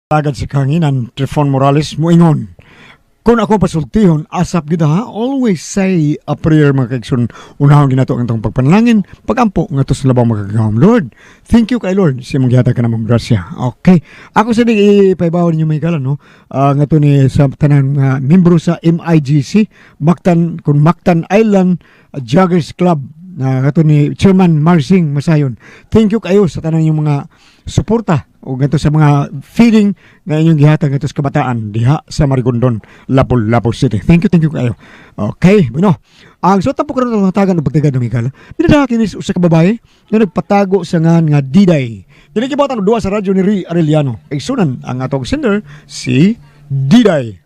Agad si Kanginan, Trifon Morales moingon. Kung ako pasultihon, asap gid ha, always say a prayer mga kaigsoon. Unahon ginato ang itong pagpanalangin, pagampo nga to sa labang magagawam. Lord, thank you kay Lord. Si mong gihata ka namang grasya. Okay. Ako sa di ipaibaw ninyo may kala, no? Nga to ni sa tanang membro sa MIGC, Mactan Island Joggers Club. Nga to ni Chairman Marsing Masayon. Thank you kayo sa tanang yung mga suporta o ganito sa mga feeling na inyong gihatag ganito sa kabataan diha sa Marigondon, Lapu-Lapu City. Thank you kayo. Okay, bueno. Ang suot po karon ng tagan ng pagtagad ng Miguel. Pinadakinis sa kababae nga nagpatago sa nga Diday. Dili kibatan duwa sa radyo ni Ri Arellano. Igsunan ang atong sender si Diday.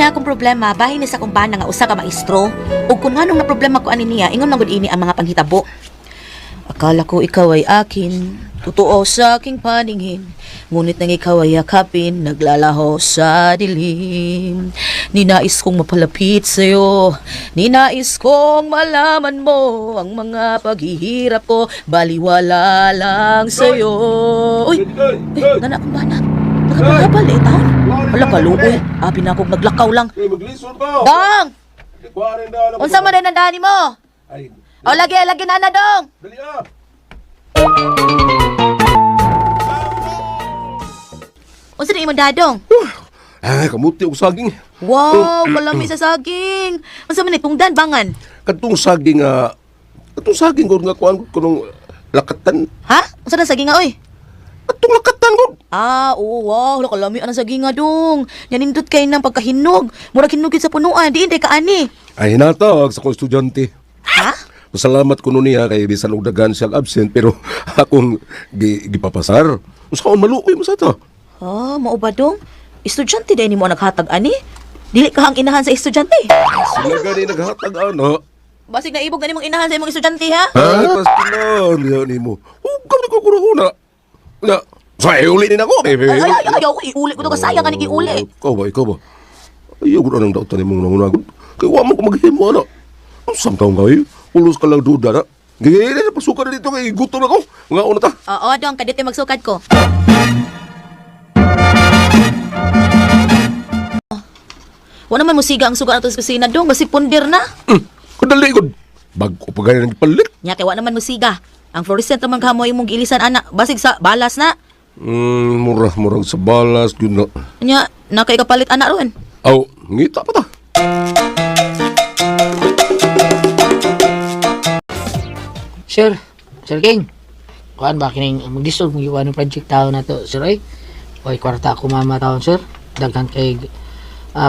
Akong problema bahin ni sa kumpana nga usa ka maestro ug kun nganong na problema ko ani niya ingon man gud ini ang mga panghitabo. Akala ko ikaw ay akin, totoo sa aking paningin, ngunit nang ikaw ay yakapin, naglalaho sa dilim. Ninais kong mapalapit sa'yo, ninais kong malaman mo ang mga paghihirap ko, baliwala lang sa'yo. Uy, nana kumpana, nakapagabal eh, taon. Wala kaluoy, abi na akong naglakaw lang. Dong! Unsa man rin ang dani mo? O lagi na dong! Dali ah! Unsa na imong dadong? Ay, kamuti og saging. Wow, kalami sa saging. Unsa man itong bangan? Katong saging ko nga kuan ko nung lakatan. Ha? Unsa na saging nga oy? Katong lakatan ko. Oo, wow, kalami ang saging nga dong. Yanindot kay nang pagkahinog. Murag hinugid sa punuan, diin kay kaani. Ay, hinatag sa kong estudyante. Ha? Masalamat ko nun niya kay bisan og dagan siyang absent pero akong gipapasar. Usaon maluoy mo sa ta. Ah, mao ba dong? Estudyante din mo naghatag ani? Dili ka hang inahan sa estudyante. Sila gani naghatag ana. Basig na ibog gani mong inahan sa imong estudyante ha? Ay, pastilan niya ni mo. Kami ko kurahuna. Na, sa uli din ako. Ay, iuli ko to kasayang ani iuli. Ikaw ba? Ayaw ko na ng dautan ni mong nangunagon. Kaya wa mo ko maghimo ana. Usam taong kayo. Ulos ka lang duda na. Gaya, pasukan na dito kay gutom ako. Mga una ta. Oo, dong, kadito magsukad ko. Wala naman musiga ang suga nato sa kusina, dong. Basi pundir na. Kadali ko. Bago pa gaya ng ipalit. Nya kay wala naman musiga. Ang fluorescent naman kamoy imong gilisan anak. Basig sa balas na. Murag sa balas. Yun na. Nya, nakay kapalit anak ron. Aw, ngita pa ta. Sir King, kuan ba kining mag-dissolve mo yung project tao na to, sir ay? Oy, kwarta ako mama taon, sir. Daghan kay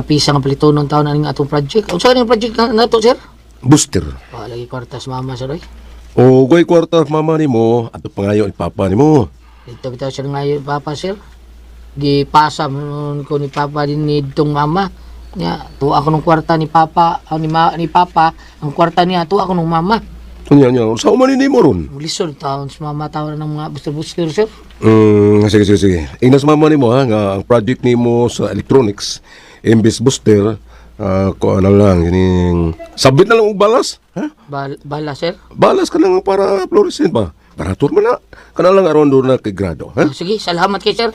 pisa nga palitonon taon aning atong project. Unsa ning project na to, sir? Booster. Lagi kwarta sa mama, sir ay. O, goy kwarta mama ni mo at pangayo ni papa ni mo. Dito bitaw siya ngayon, papa, sir. Gipasa mo ko ni papa din ni itong mama. Nya, tuwa ako ng kwarta ni papa, ni papa, ang kwarta niya, tuwa ako ng mama. Nya, sa umanin ni mo ron? Lisod taon sa mama taon ng mga booster, sir. Sige. Ingnas mama ni mo ha, nga ang project ni mo sa electronics, imbis booster, kuha na lang, yining, sabit na lang og balas, ha? Bala, sir. Balas ka lang para fluorescent ba? Para turma na, ka na lang around doon na kay grado, ha? Sige, salamat kay sir.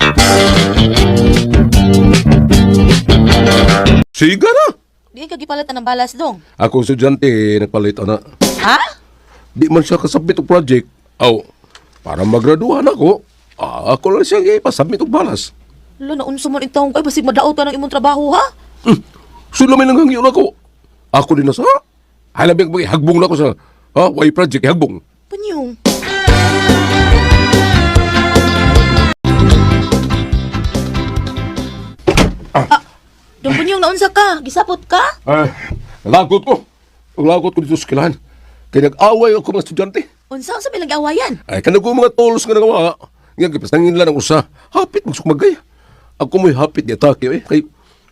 Siga na! Di ka gipalit ng balas, dong. Ako estudyante, nagpalit ana. Ha? Di man siya kasabit og project. Aw, para magraduhan ako, ako lang siya ipasabit og balas. Lo, naunso mo rin taong kay basig madaot ng imong trabaho, ha? Sulamin lang hangyo ako. Ako din na sa, halabing hagbong na ako sa, way project, hagbong. Panyong. Dong Panyong, naunsa ka? Gisapot ka? Lagot ko dito sa kilahan. Kaya nag-away ako mga estudyante. Unsa sa bilang awayan? Ay, kanag ko mga tools nga nagawa. Nga, kipastangin lang ang usa. Hapit, magsukmagay. Ako mo'y hapit ni atake, eh. Kay,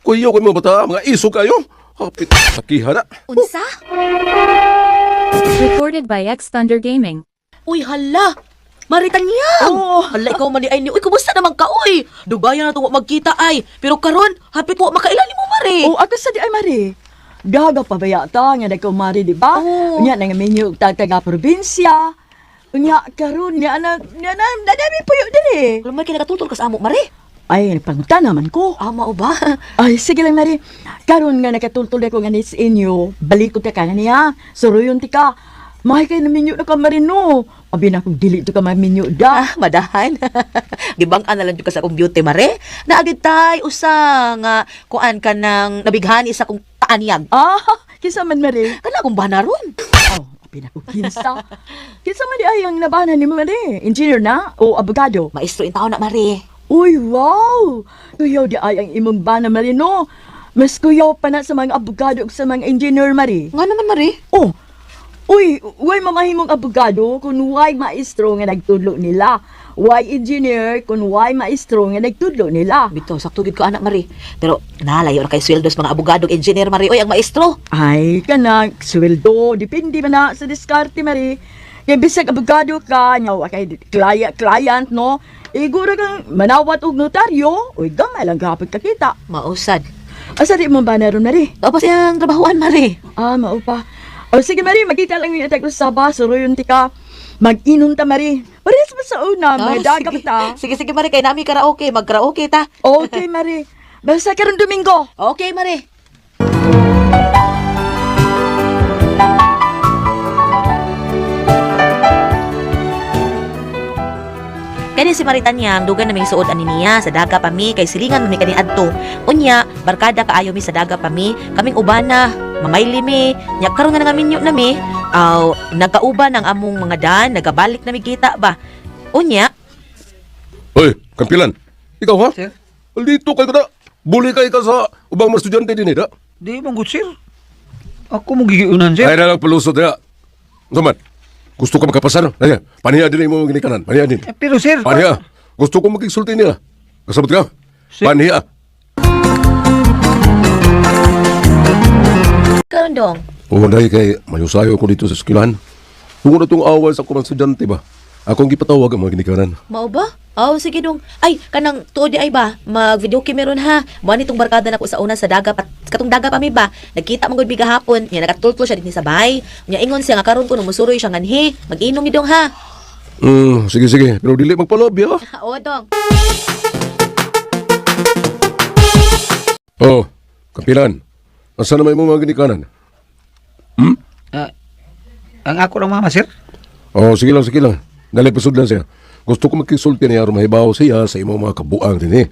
Kuyo ko mga bata, mga iso kayo. Hapit, sakihan na. Unsa? Recorded by X Thunder Gaming. Uy, hala! Maritanyang! Hala, ikaw mali ay ni. Uy, kumusta naman ka, uy? Dugayan na ito magkita ay. Pero karon, hapit po makailan mo, Mari. O, ako sa di ay, Mari. Gaga pa ba yata nga nagkaw, Mari, di ba? Oo. Unya, nang minyo taga-probinsya. Unya, karon nadami po yun din eh. Alam mo, kinakatutol ka sa amo, Mari. Ay, panguta naman ko. Ama o ba? Ay, sige lang, Mari. Karon nga nakatultol ako nga ni sa inyo. Balik ko ka nga niya. Suruyon ti ka. Mahay kayo na minyo na ka, Mari, no. Abi na kung dili to ka maminyo da. Madahan. Gibang-an na lang ka sa akong beauty, Mare. Naagid tay, usa nga, kuan ka ng nabighani sa akong kaanyag. Ah, kisa man, Mari. Kana akong banaron. Oh, abi na ko kinsa. Kinsa man di ay ang nabanan ni mo, Mari. Engineer na o abogado? Maestro in taon na, Mare. Uy, wow! Kuyaw di ay ang imong bana, Mari, no? Mas kuyaw pa na sa mga abogado ug sa mga engineer, Mari. Nga naman, Mare. Oh, uy, way mamahimong abogado kung way maestro nga nagtudlo nila. Way engineer kung way maestro nga nagtudlo nila. Bitaw, sakto gid ko anak, Mare. Pero nalayo na kay sweldo sa mga abogado, engineer, Mare. Oy, ang maestro. Ay, kanang sweldo, depende man na sa diskarte, Mari. Kaya bisag abogado ka, nyawa kay client, no? Igura kang manawat og notaryo, uy, gamay lang kapag kakita. Mausad. Asa di mo ba na ron, Mari? Tapos yung trabahuan, Mare. Ah, mao pa. O sige, Mari, magkita lang yung atak sa basa, suruyon ti ka. Mag-inom ta, Mari. Parehas ba sa una, may daga sige. ta. Sige, sige, Mare. Kay nami karaoke. Mag-karaoke ta. Okay, Mari. Basta karon Domingo. Okay, Mare. Kani si Maritanyang, dugan na may suod ani niya sa daga pa mi, kay silingan mi kani adto. Unya, barkada kaayo mi sa daga pa mi, kaming ubana, mamayli mi, nya karon nga nangaminyo na mi, aw nagkauban ang among mga dan, nagabalik na mi kita ba. Unya, Hoy, kampilan. Ikaw ha? Sir? Dito kayo na. Buli kayo ka sa ubang mga estudyante din, da? Di manggut sir. Ako mo gigiunan sir. Ay na lang palusot na. Tuman, gusto ka makapasar? Ay, paniya din mo ginikanan. Paniya din. Pero sir, Paniya. Gusto ko magigsulti niya. Kasabot ka? Sir. Paniya. karon dong. Oo, dahil kay mayusayo ko dito sa eskwelahan. Kung na itong awal sa kumang estudyante ba? Akong gipatawag ang mga ginikanan. Mao ba? Oh, sige dong. Ay, kanang tuod di ay ba? Mag-video meron ha. Mo nitong barkada na ko sa una sa daga katong daga pa mi ba? Nagkita man gud biga hapon. Nya nakatultlo siya dinhi sa bahay. Nya ingon siya nga karon ko nung musuroy siya nganhi. Mag-inom mi dong ha. Sige, sige. Pero dili magpalabi ha. Oo dong. Oh, kapilan. Asa na may mga ginikanan? ang ako lang mama sir. Oh, sige lang, sige lang. Dali pasod lang siya. Gusto ko magkisulti niya aron mahibaw siya sa imong mga kabuang din eh.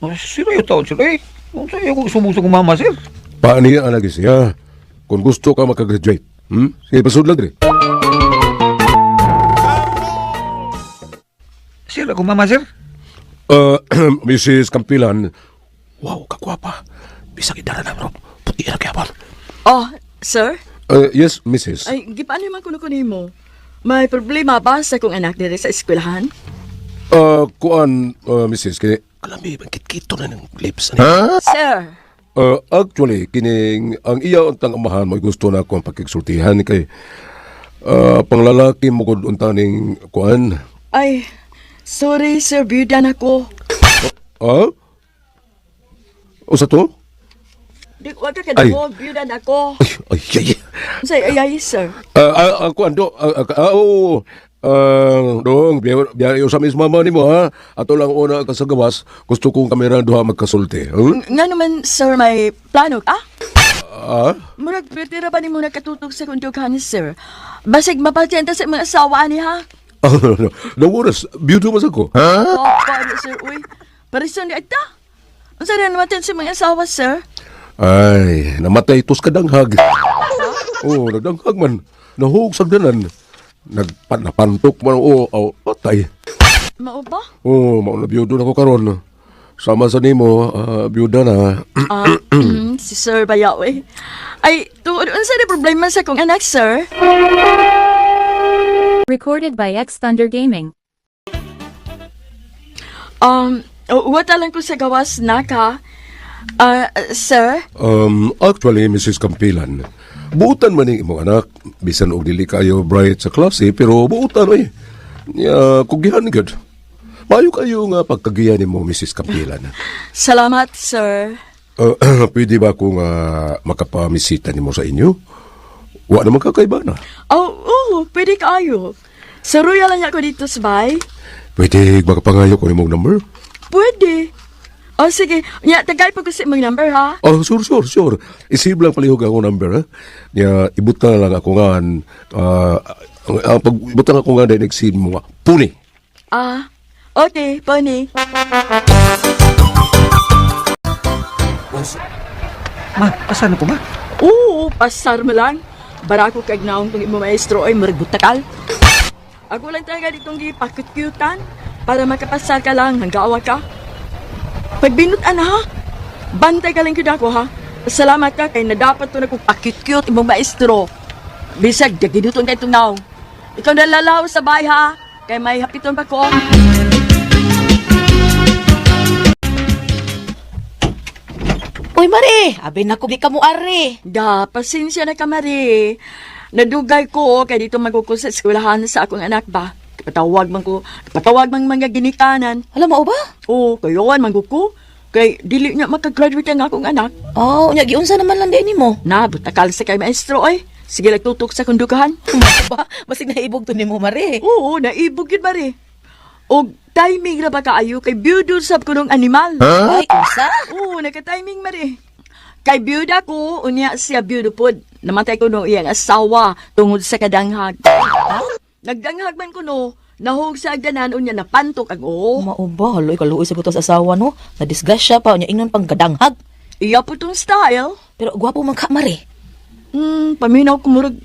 Oh, sir ayo taon sir eh. Kung sa'yo ko sumuso kong mama sir. Paaniya ang lagi siya. Kung gusto ka makagraduate. Sige, pasod lang din. Sir ako mama sir. Mrs. Campilan. Wow, kakwapa. Bisag idara na, bro. Puti na kaya pa. Oh, sir? Yes, Mrs. Ay, gipano man kuno mo? May problema ba sa kong anak diri sa eskwelahan? Kuan, Mrs. Kini, alam mo, kit-kito na ng lips. Sir, Actually, kining ang iya untang amahan mo gusto na akong pagkiksultihan kay panglalaki mo kung untaning kuan. ay, sorry sir, biyudan ako. O sa to? Di wag ka kadamo, biyudan ako. Ay. Say, ay, sir. Kuan do, dong, biya sa mismo mama ni mo ha. Ato lang una ka sa gawas, gusto kong kamera duha magkasulti. Nga naman, sir, may plano ka? Murag Murag, ba ni mo nakatutog sa kundukan, sir? Basig mapasyenta sa mga asawa ni, ha? Nang oras, beauty mas ako. Oh, paano, sir, uy. Parison di ata. Ang sarang naman sa mga asawa, sir? Ay, namatay tos kadanghag. Nagdanghag man. Nahug sagdanan. Napantok man patay. Mao ba? Mauna biyudo na ko karon. Sama sa nimo, biyuda na. Si Sir Bayaw, eh. Ay, tuod, unsa na problema sa kong anak, sir? Recorded by X Thunder Gaming. Wata lang ko sa gawas na ka. Sir? Actually, Mrs. Campilan, buutan man yung imong anak, bisan og dili kayo bright sa klase, pero buutan oy. Kugihan gud. Mayo kayo nga pagkagiyan nimo, Mrs. Campilan. Salamat, sir. Pwede ba akong makapamisita nimo sa inyo? Wa naman kakaiba na. Pwede kayo. Saruya lang ako dito sa bay. Pwede makapangayo ko nimong number? Pwede. Sige. Nya, tagay pa ko sa imong number, ha? Sure. Isib lang palihog ako number, ha? Ibutan lang ako nga, ibutan ako nga dahil nagsin mo nga, puni. Okay, Pony. Ma, pasan ko ma? Pasar mo lang. Barako kag naong tong imo maestro ay maragbutakal. Ako lang talaga ditong gipakut-kutan para makapasar ka lang hanggawa ka. Pagbinutan ha, bantay ka lang yun ako ha. Salamat ka kay na dapat to nagpakut-kut imong maestro. Bisag, dagiduton kay tungaw. Ikaw na lalaw sa bahay ha, kay may hapiton pa ko. Uy, Mari, abi na ko di ka mo ari. Pasensya na ka, Mari. Nadugay ko, kaya dito magkukus sa eskwelahan sa akong anak ba. Kapatawag mang mga ginikanan. Alam mo ba? Kayoan magkuku. Kay dili niya makagraduate ang akong anak. Unya giunsa naman lang din nimo. Butakal sa kay maestro ay. Sige lang tutok sa kundukahan. Ba, basig naibog to nimo, Mari. Naibog yun, Mari. O timing na ba kaayo kay beauty sab ko ng animal. Ay, unsa? Naka-timing, Mari. Kay byuda ko, unya siya beautiful. Namatay ko no iyang asawa tungod sa kadanghag. Nagdanghag man ko no, nahog sa agdanan, unya napantok ang Mao ba, haloy kaluoy sa buto sa asawa no. Na-disgrasya pa, unya ingnon pang gadanghag. Iya po tong style. Pero gwapo man ka, Mari. Paminaw ko murag.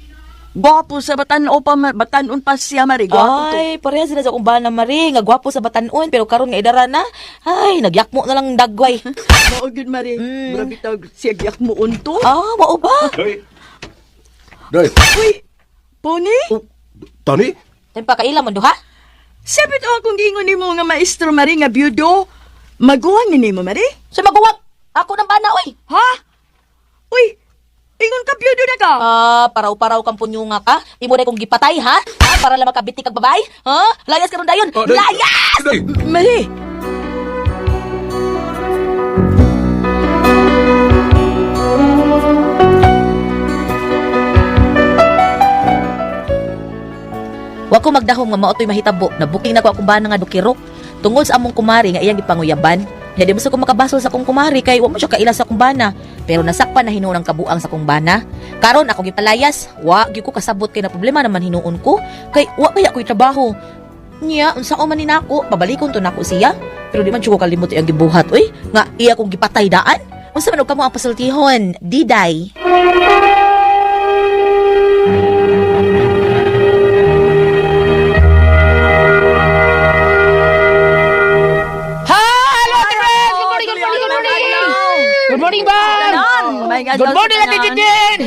Gwapo sa batanon pa siya, Mari. Gwapo to. Ay, pareha sila sa akong bana, Mari. Nga gwapo sa batanon, pero karon nga idara na. Ay, nagyakmo na lang dagway. Mao gud, Mari. Murag bitaw siya giyak mo unto. Mao ba? Day, Uy, Pony? Tani? Tayo pa kaila mo, duha? Sabi to akong gingon ni mo nga maestro, Mari, nga byudo. Maguwang ni mo, Mari? Sa maguwag! Ako ng bana, oy! Ha? Uy, ingon ka byudo na ka? Paraw-paraw kang punyunga ka. Imo na kong gipatay, ha? Para lang makabiti kag babae? Ha? Layas ka ron dayon! Day. Layas! Day. Mari, Wa ko magdahom nga mao toy mahitabo. Nabuking na ko akong bana nga dukirok. Tungod sa among kumari nga iyang gipanguyaban. Nya di mo ko makabasol sa akong kumari kay wa mo siya kaila sa akong bana. Pero nasakpan na hinuon ang kabuang sa akong bana. Karon ako gipalayas. Wa gyud ko kasabot kay na problema naman hinuon ko. Kay wa kaya ko'y trabaho. Nya unsa man ni nako, pabalikon to nako siya. Pero di man jud ko kalimot iyang gibuhat. Uy, nga iya kong gipatay daan. Unsa man og kamo ang pasultihon? Diday. Good morning, ba? Good morning, Ate Jidin!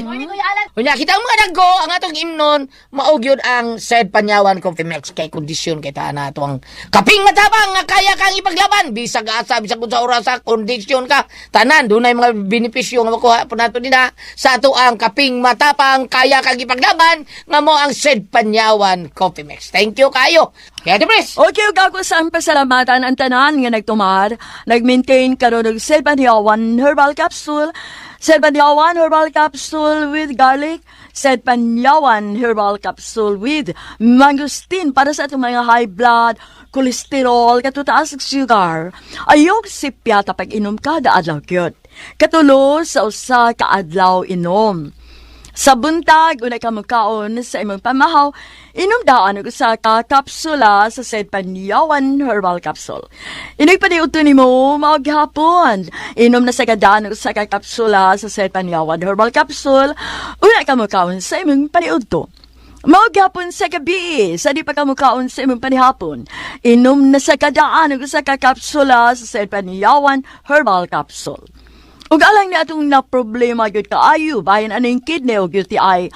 Kunya, kita ang mga naggo, ang atong imnon, maugyod ang said panyawan Coffee Mix kay kondisyon kay taana ato ang kaping matabang nga kaya kang ipaglaban. Bisag asa, bisag kung sa orasa, kondisyon ka. Tanan, doon ay mga benepisyo nga makuha po nato nila sa ato ang kaping matapang kaya kang ipaglaban nga mo ang said panyawan Coffee Mix. Thank you kayo. Kaya, Ate Pres! okay, ako sa pasalamatan ang tanan nga nagtumar, nag-maintain karon og Selpanyawan Herbal Capsule, Selpanyawan Herbal Capsule with garlic, Selpanyawan Herbal Capsule with mangosteen para sa atong mga high blood, cholesterol, katutaas og sugar. Ayog sipya tapag inom kada adlaw gyud. Katulo sa usa ka adlaw inom. Sa buntag, unay ka magkaon sa imong pamahaw, inom daan og usa ka kapsula sa Selpanyawan Herbal Capsule. Inoy paniudto nimo mao gihapon. Inom na sa kadaan og usa ka kapsula sa Selpanyawan Herbal Capsule, unay ka magkaon sa imong paniudto. Mao gihapon sa gabi, sa di pa ka mukaon sa imong panihapon. Inom na sa kadaan og usa ka kapsula sa Selpanyawan Herbal Capsule. Ug alang na atong na problema gyud kaayo bayan aning kidney ug UTI.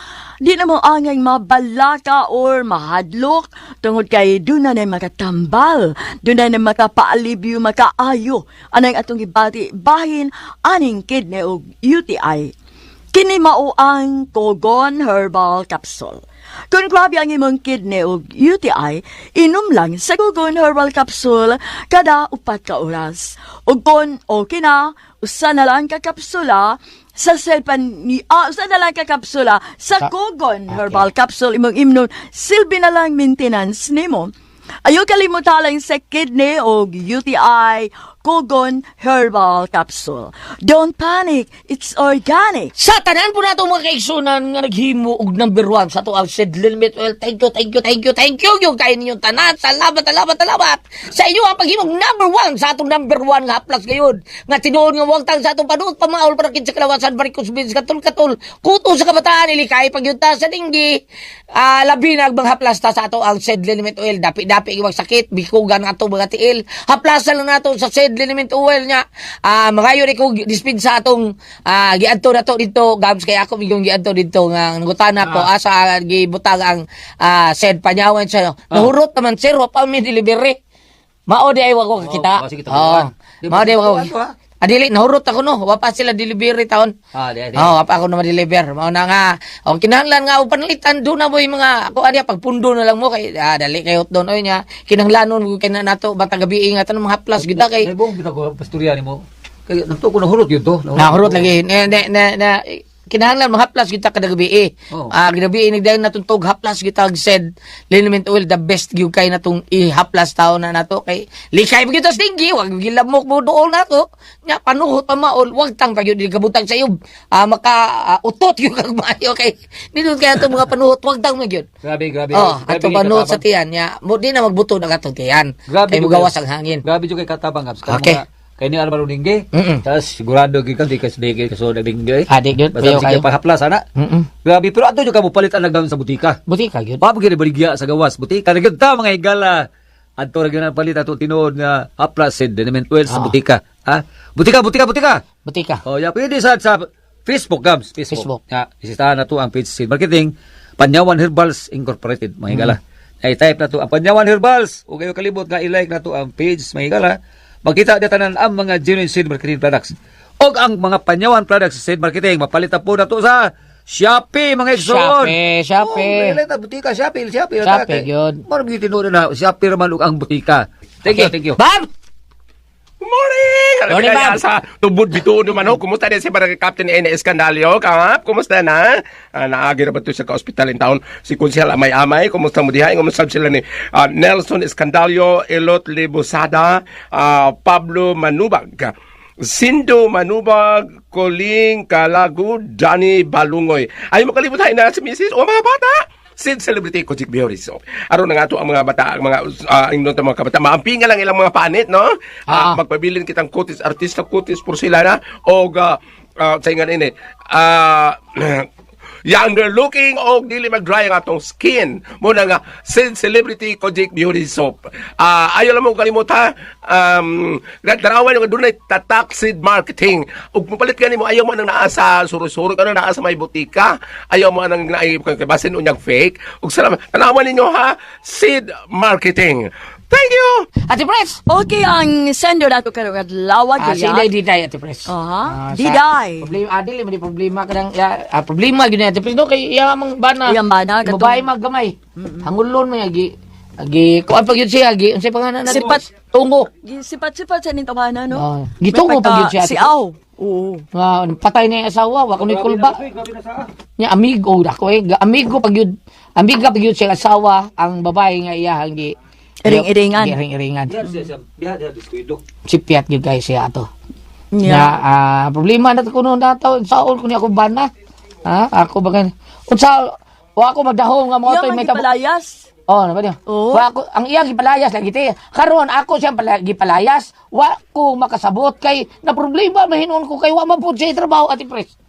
Di na mo angay mabalaka or mahadlok tungod kay doon na makatambal, doon na makapaalibyo, makaayo anang atong gibati bahin aning kidney ug UTI. Kini mao ang Kogon Herbal Capsule. Kung grabe ang imong kidney o UTI, inom lang sa Kogon Herbal Capsule kada 4 ka oras. O kung okay na, usa na lang ka kapsula sa usa na lang ka kapsula sa Kogon Herbal Capsule imong imnon, silbi na lang maintenance nimo. Ayaw kalimutalang sa kidney o UTI, Kogon Herbal Capsule. Don't panic, it's organic. Sa tanan po nato mga kaigsunan nga naghimo og number 1 sa to ang Sid Limit Oil. Thank you. Yung kayo ninyong tanan. Salamat. Sa inyo ang paghimog number 1 sa atong number 1 nga haplas gayon. Nga tinuod nga wagtang sa atong panuot pamaol para kin sa kalawasan varicose veins katul. Kuto sa kabataan ilikay pagyunta sa dinggi. Labi na ang haplas ta sa ato ang Sid Limit Oil. Dapi iwag sakit, bikugan ato mga tiil. Haplasan lang nato sa Sid Limit Oil niya. Magayon ko dispensa atong giadto na to dito gams kay ako yung giadto dito nga ngutan ako asa gibutang ang said panyawan sa nahurot naman sir wa pa mi delivery mao di ay wa ko kita mao di wa ko adili nahurot ako no wa pa sila delivery taon wa pa ako na ma-deliver mao na nga kinahanglan nga panalitan do na boy mga ako adya pagpundo na lang mo kay dali kay hot doon oy nya kinahanglanon ko kay na nato batang gabi nga tanong mga haplas gid kay bong bitago pastorya nimo. Kaya nagtuko na hurot yun to. nahurot lagi kinahanglan mahaplas kita kada gabi ginabi nagdayon natong tog haplas kita said liniment oil the best gyud kay natong ihaplas taon na nato kay likay gyud tas dinggi wag gilamok mo dool nato nya panuhot pa maol wag tang pa gyud kabutang sa iyo maka utot gyud kag maayo kay nindot kay ato mga panuhot wag tang gyud Grabe. ato panuhot sa tiyan nya mo di na magbuto na atong tiyan kay mugawas ang hangin Grabe jud kay katabang gabs. Okay. Kay ni Alvaro Dingge. Mm-mm. Tas sigurado gyud ka di ka sedege kaso dingge. adik gyud Basta sige pahaplas ana. Grabe pero ato jud ka mo palit ang nagdam sa butika. butika gyud Paano gini baligya sa gawas? Butika na ganda mga higala. Ato rin na palit ato tinuod nga haplas said Liniment Oil sa butika. Butika. butika Oh, ya pwede sa Facebook gams. Facebook. Ya, isitahan na to ang page Sid Marketing. Panyawan Herbals Incorporated mga higala. Ay type na to ang Panyawan Herbals. Ug kayo kalibot nga i-like na to ang page mga higala. Magkita datanan ang mga genuine Sid Marketing products. Og ang mga Panyawan products sa Sid Marketing mapalita po na to sa Shopee mga igsoon. Shopee. Oh, butika Shopee. Shopee gyud. Mao gyud tinuod na Shopee raman ug ang butika. Thank you. Bam Good morning! Morning, ma'am. Sa tubod bituon naman ho. Kumusta din si Barangay Captain N. Escandalio? Kangap, kumusta na? Naagi na ba ito sa ka-hospital in town? Si Kunsel Amay-Amay, kumusta mo diha? Kumusta sila ni Nelson Escandalio, Elot Libosada, Pablo Manubag, Sindo Manubag, Coling Kalagu, Johnny Balungoy. Ay mo kalimutan na si Mrs. O mga bata! Sid Celebrity Kojik Bioris. So, aron na nga ito ang mga bata, ang mga mga kabata. Maampinga lang ilang mga panit, no? Magpabilin kitang kutis, artista kutis, porcelana, o sa ingan ini. Younger looking o dili mag-dry ang atong skin. Muna nga, Sid Celebrity Kojik Beauty Soap. Ayaw lang mo kalimutan, darawan yung doon ay tatak Sid Marketing. Ug mapalit ka mo, ayaw mo nang naasa, suro-suro ka nang naasa may butika. Ayaw mo nang naibasin unyang fake. Ug salamat, tanawan ninyo ha, Sid Marketing. Thank you! Ate Pres Okay, ang sender nato karong adlaw si Diday Ate Pres Diday. problema adili man di problema kadang problema gyud Ate Pres no kay iya mang bana Iyang bana, katong- babae maggamay hangulon mo agi kuan pag yun siya agi unsay pangalan na Sipat. tungo Sipat sa ning tawanan, no? gitungo pag yun siya Si Aw. Oo. nga patay na yung asawa wa kuno kulba nya amigo dako amigo pag yun amiga pag yun siya asawa ang babae nga iya hangi Iring-iringan. iring-iringan Biya diskuido. sipiat gyud guys siya ato Yeah. na problema na kuno nato saol kuno ako bana ako bagan unsa wa ako magdahom nga mo Yung may palayas. na ba niya? Oo. Wa ako ang iyang gipalayas lagi ti. Karon ako siya gipalayas, wa ko makasabot kay na problema mahinon ko kay wa man pud siya trabaho Ate Pres.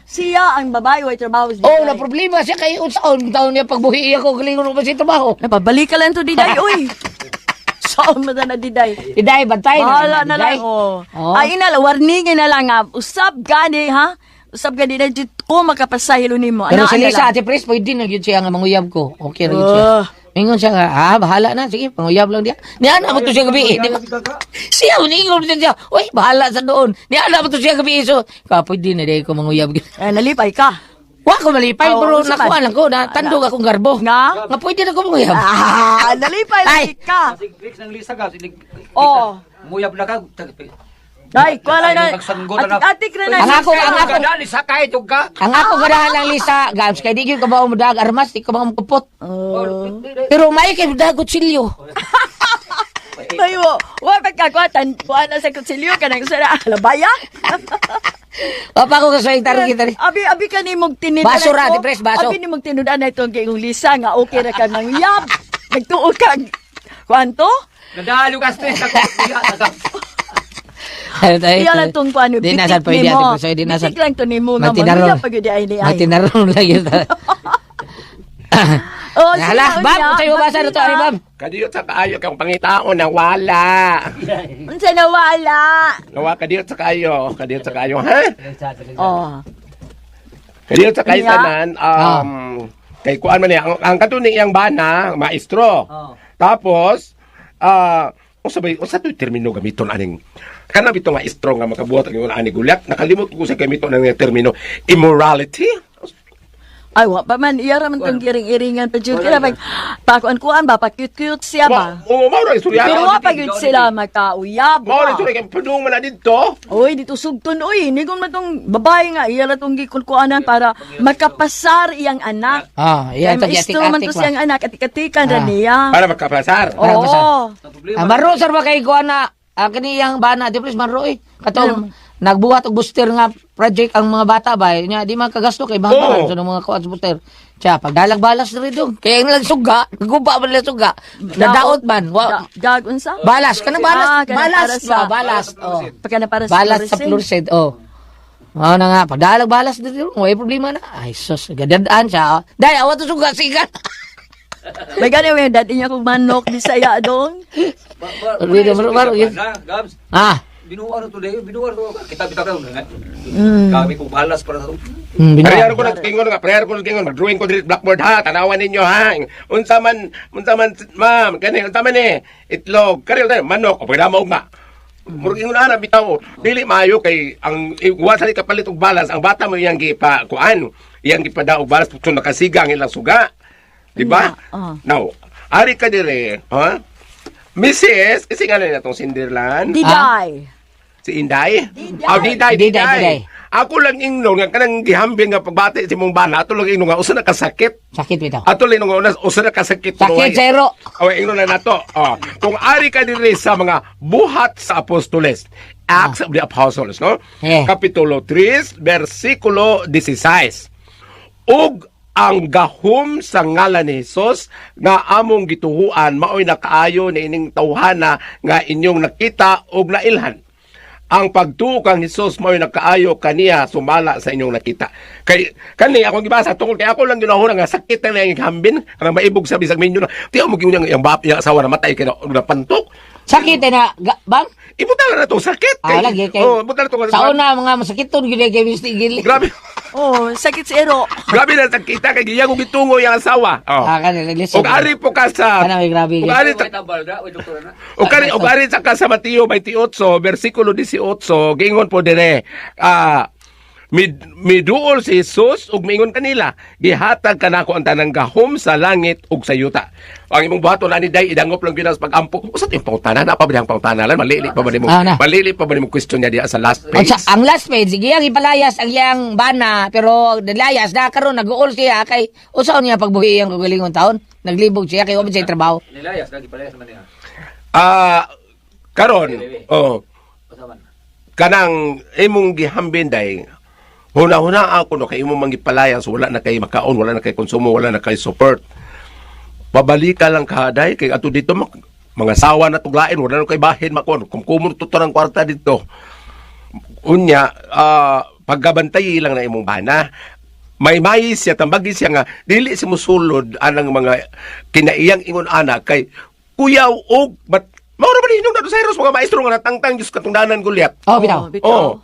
Siya ang babae way trabaho si Oh, na problema siya kay unsaon taon niya pagbuhi ako galingon ba siya trabaho. Napabalik ka lang to Diday, oy. Saan mo na diday? Diday, bantay Bahala na Diday. lang, oh. Oo. Ay, warningin na lang, usab gani, ha? Usab gani, na dito ko makapasahilo ni mo. Pero si Lisa, Ate Pres, pwede na yun siya nga manguyab ko. Okay na yun siya. Mingon siya nga, bahala na. Sige, panguyab lang dia. Niana mo to siya gabi. Di ba? Siya, uningon siya. Uy, bahala sa doon. Niana mo to siya gabi. So, pwede na dahil ko manguyab. Nalipay ka. Wa ko malipay, Oo, pero saan? nakuha lang ko. Natandog akong garbo. Nga? Pwede na ko manguyab. Nalipay Ay. lagi ka. Fix ng lista ka. Oo. Muyab na ka. Ay, kuwala na. Nagsanggo na na. Atik na na. Ang ako. Dali sa kahit yung ka. Ang ako ganahan lang, Lisa, Gabs, kaya di yun ka ba umudag armas, di ka ba mapupot. Pero may kayo dagot silyo. Tayo, wa pagkakwatan, kuha na sa kutsilyo ka nang sana alabaya. Papa ko kasway tarong kita rin. Abi ka ni mong tinudan. Baso ra, Ate Pres, baso. Abi ni mong tinudan na itong kayong Lisa nga okay ra ka nang yab. Nagtuo ka. Kwanto? Nadalo ka stress ako. Iya lang tong kuano Di nasan pwede, Ate Pres, di nasan. Bitik lang to nimo nga Matinarong. magula pag ay ni ay. Matinarong lang yun. Oh, Hala, Bab, kung sa'yo basa na to, Ari Bab. Kadiyot sa kaayo kang pangitaon na wala. Unsa na wala? Nawa kadiyot sa kaayo, ha? Oh. Kadiyot sa kayo Kanya? tanan, kay kuan man niya, ang katuning iyang bana, maestro. Tapos, usa to'y termino gamiton aning, kanang bito maestro nga makabuhat ang iyong ani gulat, nakalimot ko sa gamiton ng termino, immorality. Ay, wa pa man, iya raman tong giring-iringan pa dyan. Kaya pakuan-kuan ba, pa-cute-cute siya ba? Oo, maura istorya. Pero wa pa yun sila makauyab. Maura istorya, kaya padung man na dito. Uy, dito sugton, uy, nigon man tong babae nga, iya lang tong gikunkuanan para makapasar iyang anak. Iya, ito, Kaya maestro man to atik-atik siyang anak, atik-atikan ra niya. Para magkapasar. Para masar. Oo. Maro, sir, ba kayo kuha na, kaniyang bana, Ate Pres, maro eh. Katong, nagbuhat og booster nga project ang mga bata ba, nya di man kagasto kay bahala Oo. sa mga kuha booster. Tiya, pagdalag balas na rin doon. Kaya yung nagsuga, naguba man lang suga. Nadaot man. Dag, unsa? Balas, kanang balas. kanang Balas, para sa- balas. Oh. Pagka na para sa Balas sa fluorescent. fluorescent, oh. Oo na nga, pagdalag balas na rin, may problema na. Ay, sus, gadadaan siya. Oh. Dahil, awa to suga, sigan. May ganyan yung dati niya kung manok, bisaya doon. Maro, yun. Gabs, binuwar to dahil, binuwar to. Kita-kita ka. Kami kong balas para sa to. Prayer ko nagkingon, mag-drawing ko dito blackboard ha, tanawan ninyo ha. Unsa man, ma'am, kani unsa man itlog, karil tayo manok, o pagdama ugma. Murag ingon ana bitaw, dili maayo kay ang wa sa kapalit og balas, ang bata mo iyang gipa kuan, iyang gipadaog balas kung nakasiga ang ilang suga. Di ba? Now, ari ka dire, ha? Mrs. Kasi nga na itong Cinderland. Diday. Si Inday? Diday. Diday. Ako lang ingnon nga kanang gihambing nga pagbati si mong bana, ato lang ingnon nga usa na kasakit. Sakit bitaw. Ato lang ingnon nga usa na kasakit. Sakit, zero. Aw ingnon na nato. Kung ari ka diri sa mga buhat sa apostoles, Acts of the Apostles, no? Kapitulo 3, versikulo 16. Ug ang gahom sa ngalan ni Jesus nga among gituhuan maoy nakaayo ni ining tawhana nga inyong nakita ug nailhan. Ang pagtuo kang Jesus mao'y nakaayo kaniya sumala sa inyong nakita. Kay kani akong gibasa tungkol kay ako lang ginahuna nga sakit na yung hambin kanang maibog sa bisag minyo na tiyo mo gyud yang asawa na matay kay na pantok. Sakit na, bang? Ibutal na to sakit. Lagi kay. Butal na to. Sa una, mga masakiton, gila kay Mr. Gili. Grabe. Oh, sakit si Ero. Grabe na sakita kay giyang og gitungo yang asawa. Kanila, listen. Og ari po ka sa Kanang grabe. og ari og ari sa ka sa Mateo 28 bersikulo 18 gingon po dire miduol si Jesus ug mingon kanila gihatag kanako ang tanang gahom sa langit ug sa yuta. Ang imong buhaton ani day idangop lang gyud sa pag-ampo. Usa tayong pangutana na pa ba diyang pangutana malili pa ba nimo? Malili pa ba nimo question niya diya sa last page? Ang last page, sige ang ipalayas ang iyang bana, pero nalayas na karon nag-uol siya kay usaon niya pagbuhi iyang kagalingon taon. Naglibog siya kay wa siya trabaho. Nilayas lagi palayas man niya. Karon, kanang imong gihambin day huna-huna ako no kay imong mangipalayas wala na kay makaon, wala na kay konsumo, wala na kay support. Pabalik ka lang kaday kay ato dito mga sawa na tuglain, wala na kay bahin makon. Kumkumon to ng kwarta dito. Unya, paggabantay lang na imong bana. May siya, tambagi siya nga, dili si musulod anang mga kinaiyang ingon anak kay kuyaw og Mauro ba ninyo na to sa Heros, mga maestro nga natangtang Diyos katungdanan gulyat. Oh, bitaw. Oh.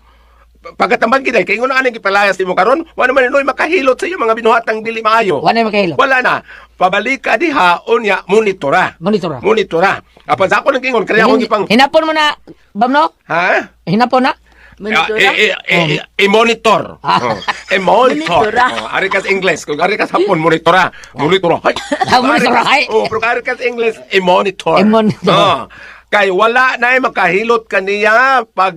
Pagkatambang kita, kaya nga aning ipalayas ni mo karon, wala man inoy makahilot sa iyo mga binuhatang dili maayo. Wala makahilo. Wala na. Pabalik ka diha, unya, monitora. Monitor. Monitora. Apan sa ako ng kingon, kaya akong ipang... Hinapon mo na, Bam, no? Ha? Hinapon na? Monitora? I-monitor. I-monitor. Monitora. Ari ka sa English. Kung ari ka sa Hapon, monitora. Monitora. Hay. Monitora, hay. Pero ari ka sa English, i-monitor. I-monitor. Kay wala na makahilot kaniya pag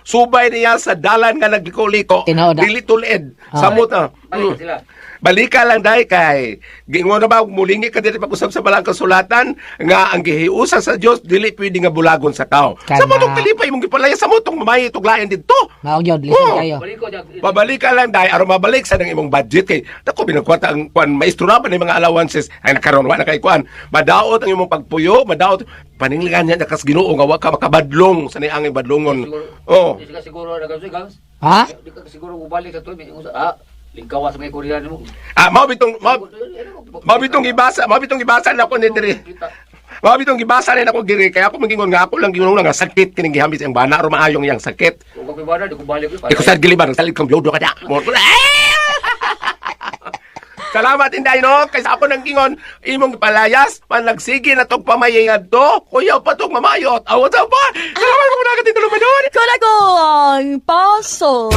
subay niya sa dalan nga nagliko-liko. Tinood na. Dili tulid. Samot na. Balik sila. Balika lang dai kay gingon na ba mulingi ka diri pag-usap sa balang kasulatan nga ang gihiusa sa Dios dili pwede nga bulagon sa tao. Kana. Sa motong kalipay imong gipalaya sa motong mamayi tuglayan didto. Maog yun, listen Oh. kayo. Balik ko dyan. Pabalik ka lang dai aron mabalik sa nang imong budget kay dako binagkwata ang kwan maestro na ba ni mga allowances ay nakaron wa na kay kwan. Madaot ang imong pagpuyo, madaot paninglingan niya nakas Ginoo nga wa ka makabadlong sa nianging badlongon. Oh. Di ka siguro nagasuy, Gams? Ha? Di ka siguro bubalik sa tuwi. Lingkawa sa mga Korean mo. Mao bitong ibasa na ko ni diri. Mao bitong ibasa na ako diri kaya ako mangingon nga ako lang gingon nga sakit kining gihambis ang bana aron maayong yang sakit. Kung kapibana, di ko balik. Iko sa giliban salit kang biodo kada. Salamat inday no kaysa ako nang gingon imong palayas man nagsige na tog pamayayad to. Kuya pa tog mamayot. Awat sa pa. Salamat mo na katin tulong Kung ako ang paso.